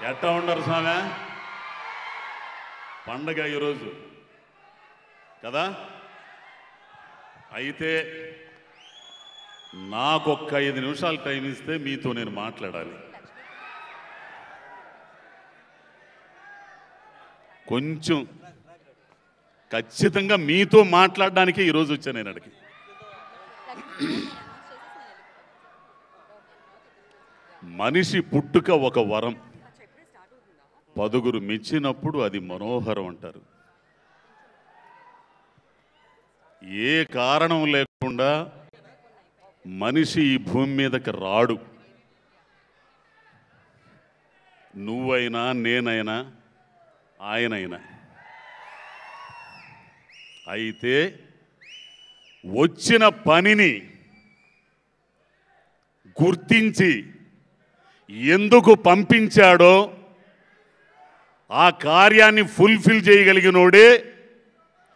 ఎట్టా ఉండరు స్వామి? పండగ ఈరోజు కదా. అయితే నాకొక్క 5 నిమిషాలు టైం ఇస్తే మీతో నేను మాట్లాడాలి. కొంచెం ఖచ్చితంగా మీతో మాట్లాడడానికే ఈరోజు వచ్చాను నేను అడిగి. మనిషి పుట్టుక ఒక వరం, 10గురు మెచ్చినప్పుడు అది మనోహరం అంటారు. ఏ కారణం లేకుండా మనిషి ఈ భూమి మీదకి రాడు. నువ్వైనా నేనైనా ఆయనైనా. అయితే వచ్చిన పనిని గుర్తించి ఎందుకు పంపించాడో ఆ కార్యాన్ని ఫుల్ఫిల్ చేయగలిగినోడే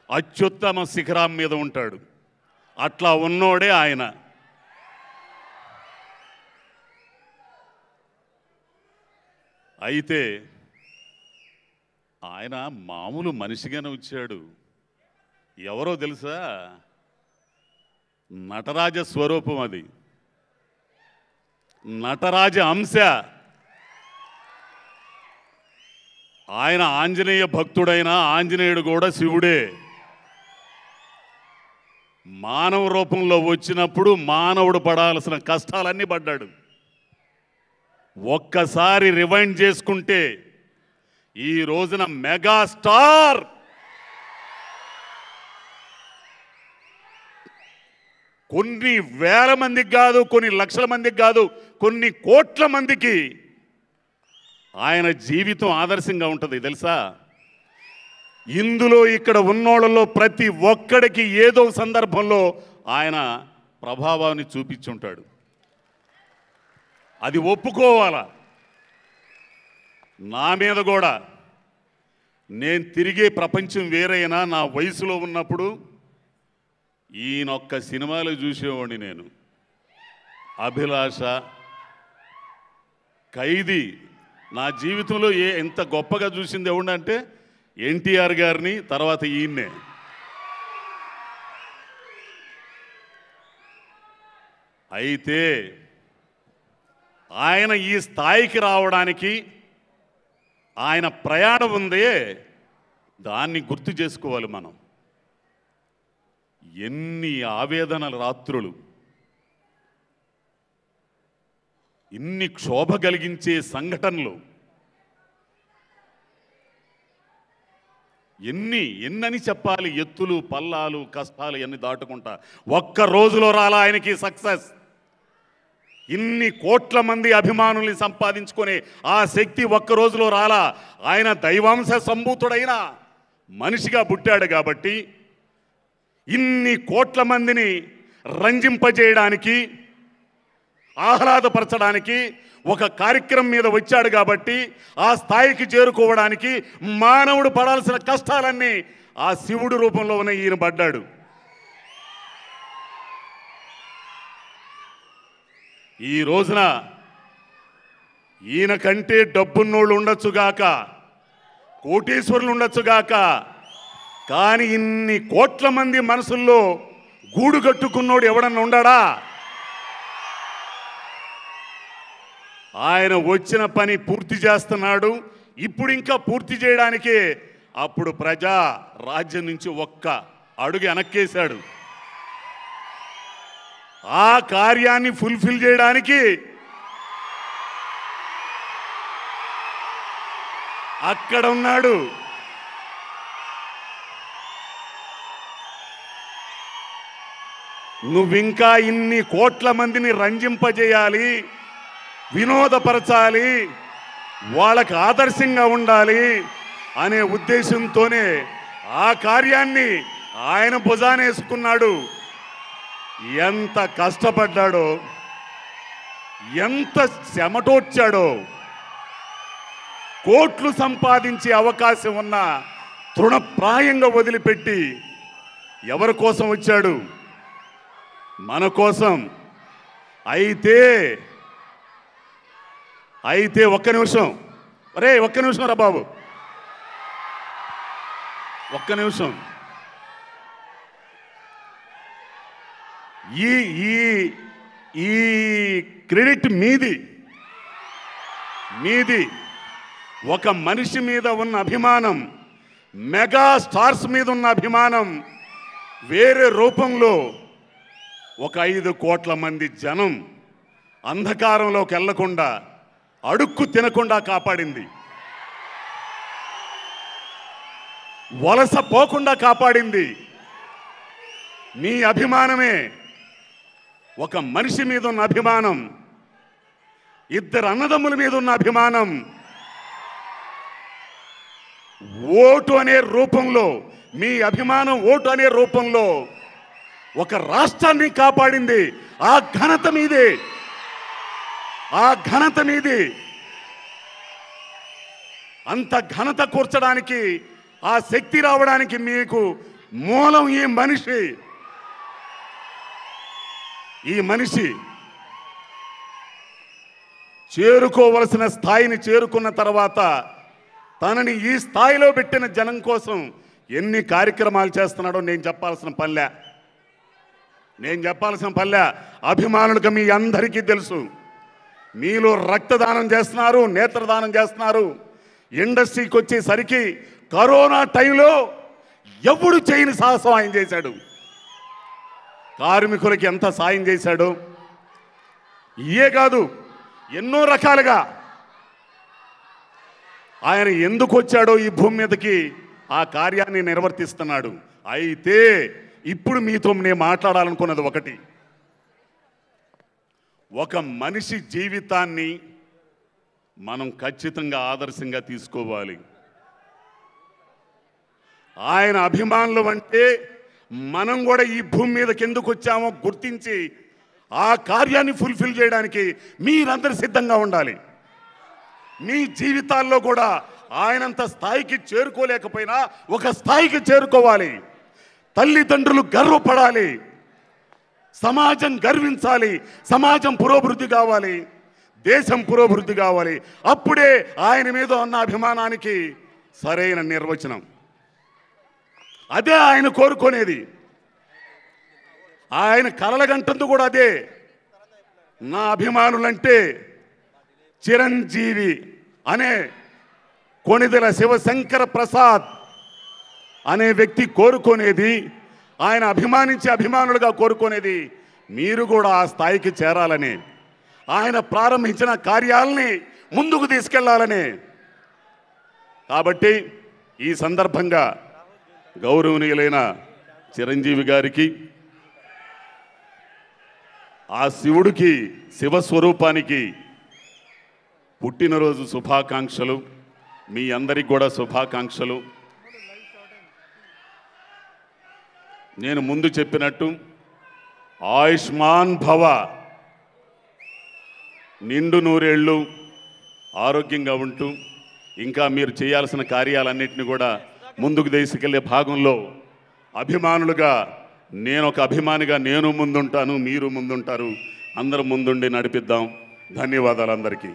అత్యుత్తమ శిఖరం మీద ఉంటాడు. అట్లా ఉన్నోడే ఆయన. అయితే ఆయన మామూలు మనిషిగానే వచ్చాడు. ఎవరో తెలుసా? నటరాజ స్వరూపం అది, నటరాజ అంశ. ఆయన ఆంజనేయ భక్తుడైన ఆంజనేయుడు కూడా శివుడే. మానవ రూపంలో వచ్చినప్పుడు మానవుడు పడాల్సిన కష్టాలన్నీ పడ్డాడు. ఒక్కసారి రివైండ్ చేసుకుంటే ఈ రోజున మెగాస్టార్ కొన్ని వేల మందికి కాదు, కొన్ని లక్షల మందికి కాదు, కొన్ని కోట్ల మందికి ఆయన జీవితం ఆదర్శంగా ఉంటుంది తెలుసా. ఇందులో ఇక్కడ ఉన్నోళ్ళలో ప్రతి ఒక్కడికి ఏదో సందర్భంలో ఆయన ప్రభావాన్ని చూపించుంటాడు. అది ఒప్పుకోవాలా. నా మీద కూడా నేను తిరిగే ప్రపంచం వేరైనా నా వయసులో ఉన్నప్పుడు ఈయనొక్క సినిమాలు చూసేవాడిని నేను. అభిలాష, ఖైదీ. నా జీవితంలో ఎంత గొప్పగా చూసింది ఎవడంటే ఎన్టీఆర్ గారిని, తర్వాత ఈయన్నే. అయితే ఆయన ఈ స్థాయికి రావడానికి ఆయన ప్రయాణం ఉందే, దాన్ని గుర్తు చేసుకోవాలి మనం. ఎన్ని ఆవేదనల రాత్రులు, ఇన్ని క్షోభ కలిగించే సంఘటనలు, ఎన్నని చెప్పాలి. ఎత్తులు పల్లాలు కష్టాలు ఎన్ని దాటుకుంటా ఒక్క రోజులో రాలా ఆయనకి సక్సెస్. ఇన్ని కోట్ల మంది అభిమానుల్ని సంపాదించుకొని ఆ శక్తి ఒక్క రోజులో రాలా. ఆయన దైవాంశ సంభూతుడైన మనిషిగా పుట్టాడు కాబట్టి ఇన్ని కోట్ల మందిని రంజింపజేయడానికి, ఆహ్లాదపరచడానికి ఒక కార్యక్రమం మీద వచ్చాడు కాబట్టి ఆ స్థాయికి చేరుకోవడానికి మానవుడు పడాల్సిన కష్టాలన్నీ ఆ శివుడు రూపంలో ఉన్న ఈయన పడ్డాడు. ఈ రోజున ఈయన కంటే డబ్బున్నోళ్ళు ఉండొచ్చుగాక, కోటీశ్వరులు ఉండొచ్చుగాక, కానీ ఇన్ని కోట్ల మంది మనసుల్లో గూడు కట్టుకున్నోడు ఎవడన్నా ఉండాడా? ఆయన వచ్చిన పని పూర్తి చేస్తున్నాడు. ఇప్పుడు ఇంకా పూర్తి చేయడానికి అప్పుడు ప్రజా రాజ్యం నుంచి ఒక్క అడుగు వెనక్కేశాడు. ఆ కార్యాన్ని ఫుల్ఫిల్ చేయడానికి అక్కడ ఉన్నాడు. నువ్వింకా ఇన్ని కోట్ల మందిని రంజింపజేయాలి, వినోదపరచాలి, వాళ్ళకి ఆదర్శంగా ఉండాలి అనే ఉద్దేశంతోనే ఆ కార్యాన్ని ఆయన భుజానేసుకున్నాడు. ఎంత కష్టపడ్డాడో, ఎంత చెమటోడ్చాడో. కోట్లు సంపాదించే అవకాశం ఉన్న తృణప్రాయంగా వదిలిపెట్టి ఎవరి కోసం వచ్చాడు? మన కోసం. అయితే ఒక్క నిమిషం, అరే ఒక్క నిమిషం రా బాబు, ఒక్క నిమిషం. ఈ ఈ ఈ క్రెడిట్ మీది. ఒక మనిషి మీద ఉన్న అభిమానం, మెగా స్టార్స్ మీద ఉన్న అభిమానం వేరే రూపంలో ఒక 5 కోట్ల మంది జనం అంధకారంలోకి వెళ్లకుండా, అడుక్కు తినకుండా కాపాడింది, వలస పోకుండా కాపాడింది మీ అభిమానమే. ఒక మనిషి మీద ఉన్న అభిమానం, 2 అన్నదమ్ముల మీద ఉన్న అభిమానం, ఓటు అనే రూపంలో, మీ అభిమానం ఓటు అనే రూపంలో ఒక రాష్ట్రాన్ని కాపాడింది. ఆ ఘనత మీదే, ఆ ఘనత మీది. అంత ఘనత కూర్చడానికి, ఆ శక్తి రావడానికి మీకు మూలం ఈ మనిషి చేరుకోవలసిన స్థాయిని చేరుకున్న తర్వాత తనని ఈ స్థాయిలో పెట్టిన జనం కోసం ఎన్ని కార్యక్రమాలు చేస్తున్నాడో నేను చెప్పాల్సిన పల్లె. అభిమానులుగా మీ అందరికీ తెలుసు. మీలో రక్తదానం చేస్తున్నారు, నేత్రదానం చేస్తున్నారు. ఇండస్ట్రీకి వచ్చేసరికి కరోనా టైంలో ఎవడు చేయని సాహసం ఆయన చేశాడు. కార్మికులకి ఎంత సాయం చేశాడు. ఇయే కాదు, ఎన్నో రకాలుగా ఆయన ఎందుకు వచ్చాడో ఈ భూమి మీదకి ఆ కార్యాన్ని నిర్వర్తిస్తున్నాడు. అయితే ఇప్పుడు మీతో నేను మాట్లాడాలనుకున్నది ఒకటి. ఒక మనిషి జీవితాన్ని మనం ఖచ్చితంగా ఆదర్శంగా తీసుకోవాలి. ఆయన అభిమానులు అంటే మనం కూడా ఈ భూమి మీదకి ఎందుకు వచ్చామో గుర్తించి ఆ కార్యాన్ని ఫుల్ఫిల్ చేయడానికి మీరందరూ సిద్ధంగా ఉండాలి. మీ జీవితాల్లో కూడా ఆయనంత స్థాయికి చేరుకోలేకపోయినా ఒక స్థాయికి చేరుకోవాలి. తల్లిదండ్రులు గర్వపడాలి, సమాజం గర్వించాలి, సమాజం పురోభివృద్ధి కావాలి, దేశం పురోభివృద్ధి కావాలి. అప్పుడే ఆయన మీద ఉన్న అభిమానానికి సరైన నిర్వచనం. అదే ఆయన కోరుకునేది. ఆయన కలలగంటుంది కూడా అదే. నా అభిమానులంటే చిరంజీవి అనే కొణిదెల శివశంకర ప్రసాద్ అనే వ్యక్తి కోరుకునేది, ఆయన అభిమానించే అభిమానులుగా కోరుకునేది మీరు కూడా ఆ స్థాయికి చేరాలని, ఆయన ప్రారంభించిన కార్యాలని ముందుకు తీసుకెళ్లాలని. కాబట్టి ఈ సందర్భంగా గౌరవనీయులైన చిరంజీవి గారికి, ఆ శివుడికి, శివస్వరూపానికి పుట్టినరోజు శుభాకాంక్షలు. మీ అందరికి కూడా శుభాకాంక్షలు. నేను ముందు చెప్పినట్టు ఆయుష్మాన్ భవ, నిండు నూరేళ్ళు ఆరోగ్యంగా ఉంటూ ఇంకా మీరు చేయాల్సిన కార్యాలన్నింటినీ కూడా ముందుకు తీసుకెళ్లే భాగంలో అభిమానులుగా, నేను ఒక అభిమానిగా నేను ముందుంటాను, మీరు ముందుంటారు, అందరూ ముందుండి నడిపిద్దాం. ధన్యవాదాలు అందరికీ.